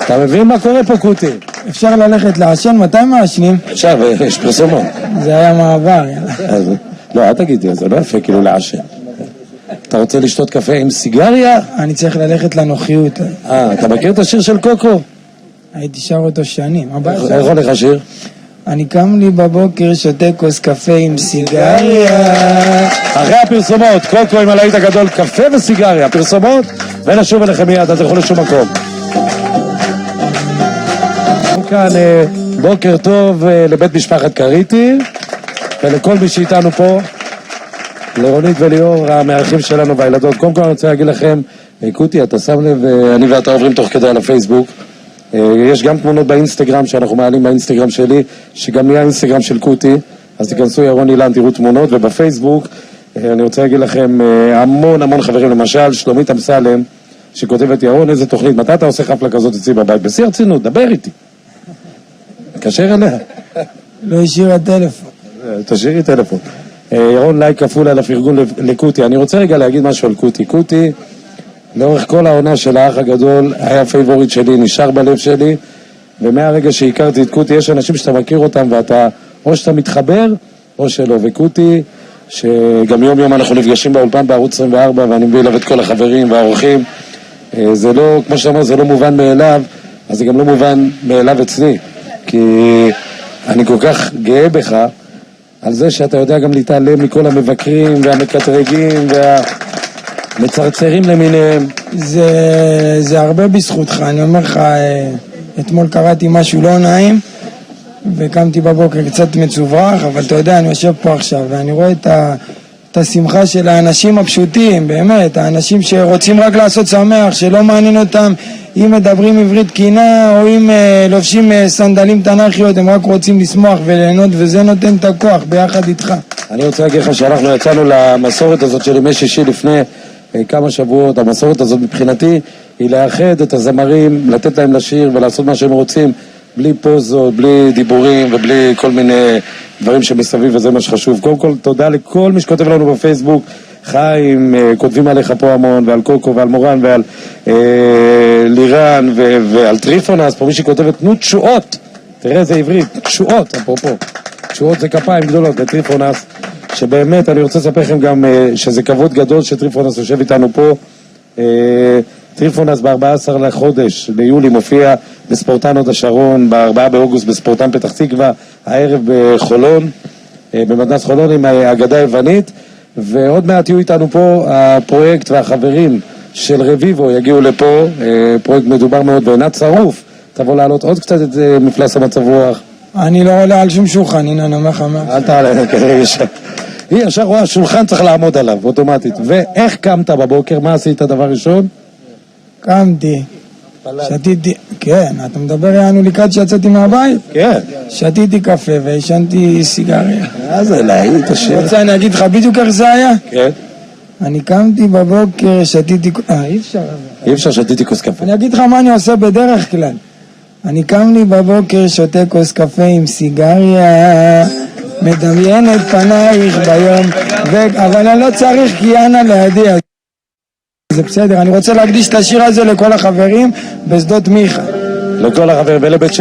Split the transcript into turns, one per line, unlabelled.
אתה מבין מה קורה פה, קוטי?
אפשר ללכת לעשן? מתי מעשנים?
עכשיו, יש פרסומות.
זה היה מעבר, יאללה.
לא, אל תגידי, זה לא יפה כאילו לעשן. אתה רוצה לשתות קפה עם סיגריה?
אני צריך ללכת לנוחיות.
אתה מכיר את השיר של קוקו?
הייתי שר אותו שנים.
איך הולך השיר?
אני קם לי בבוקר, שותה כוס קפה עם סיגריה.
אחרי הפרסומות, קוקו עם הלהיט הגדול, קפה וסיגריה, פרסומות, ונשוב אליכם מיד, אז תלכו לשום מקום. כאן בוקר טוב לבית משפחת קריטי, ולכל מי שאיתנו פה, לרונית וליאור, המארחים שלנו והילדות. קודם כל אני רוצה להגיד לכם, קוטי, אתה שם לב, אני ואתה עוברים תוך כדי על הפייסבוק, יש גם תמונות באינסטגרם שאנחנו מעלים באינסטגרם שלי, שגם נהיה אינסטגרם של קוטי, אז תיכנסו ירון אילן, תראו תמונות, ובפייסבוק אני רוצה להגיד לכם המון חברים, למשל שלומית אמסלם, שכותבת ירון, איזה תוכנית, מתי אתה עושה חפלה כזאת אצלי בבית? בשיא הרצינות, דבר איתי. קשר אליה.
לא השאירה טלפון.
תשאירי טלפון. ירון, לייק כפול על הפרגון לקוטי. אני רוצה רגע להגיד משהו על קוטי. קוטי, לאורך כל העונה של האח הגדול, היה פייבוריט שלי, נשאר בלב שלי, ומהרגע שהכרתי את קוטי, יש אנשים שאתה מכיר אותם, ואתה, או שאתה מתחבר, או שלא. וקוטי, שגם יום אנחנו נפגשים באולפן בערוץ 24, ואני מביא אליו את כל החברים והאורחים, זה לא, כמו שאתה אומר, זה לא מובן מאליו, אז זה גם לא מובן מאליו אצלי, כי אני כל כך גאה בך, על זה שאתה יודע גם להתעלם מכל המבקרים והמקטרגים והמצרצרים למיניהם.
זה הרבה בזכותך, אני אומר לך, אתמול קראתי משהו לא נעים, וקמתי בבוקר קצת מצוברח, אבל אתה יודע, אני יושב פה עכשיו, ואני רואה את השמחה של האנשים הפשוטים, באמת, האנשים שרוצים רק לעשות שמח, שלא מעניין אותם אם מדברים עברית קינה, או אם לובשים סנדלים תנ"כיות, הם רק רוצים לשמוח וליהנות, וזה נותן את הכוח ביחד איתך.
אני רוצה להגיד לך שאנחנו יצאנו למסורת הזאת של ימי שישי לפני כמה שבועות. המסורת הזאת מבחינתי היא לאחד את הזמרים, לתת להם לשיר ולעשות מה שהם רוצים, בלי פוזות, בלי דיבורים ובלי כל מיני דברים שמסביב, וזה מה שחשוב. קודם כל תודה לכל מי שכותב לנו בפייסבוק, חיים, כותבים עליך פה המון, ועל קוקו ועל מורן ועל לירן ועל טריפונס, פה מי שכותבת תנו תשואות, תראה איזה עברית, תשואות, אפרופו, תשואות זה כפיים גדולות לטריפונס, שבאמת אני רוצה לספר לכם גם שזה כבוד גדול שטריפונס יושב איתנו פה. טריפונס ב-14 לחודש ליולי מופיע בספורטן הוד השרון, ב-4 באוגוסט בספורטן פתח תקווה, הערב בחולון, במתנ"ס חולון עם האגדה היוונית, ועוד מעט יהיו איתנו פה הפרויקט והחברים של רביבו יגיעו לפה, פרויקט מדובר מאוד, ועינת שרוף תבוא לעלות עוד קצת את מפלס המצב רוח.
אני לא עולה על שום שולחן, הנה אני אומר לך מה.
אל תעלה, היא ישר רואה שולחן צריך לעמוד עליו אוטומטית. ואיך קמת בבוקר? מה עשית דבר ראשון?
קמתי, שתיתי, כן, אתה מדבר יענו לקראת שיצאתי מהבית?
כן.
שתיתי קפה והשנתי סיגריה.
זה להיט השיר.
רוצה אני אגיד לך בדיוק איך זה היה?
כן.
אני קמתי בבוקר, שתיתי, אי אפשר.
אי אפשר, שתיתי כוס קפה.
אני אגיד לך מה אני עושה בדרך כלל. אני קם לי בבוקר, שותה כוס קפה עם סיגריה, מדמיין את פנייך ביום, אבל אני לא צריך כי אנה לידי. זה בסדר, אני רוצה להקדיש את השיר הזה לכל החברים בשדות מיכה.
לכל החברים, ולבית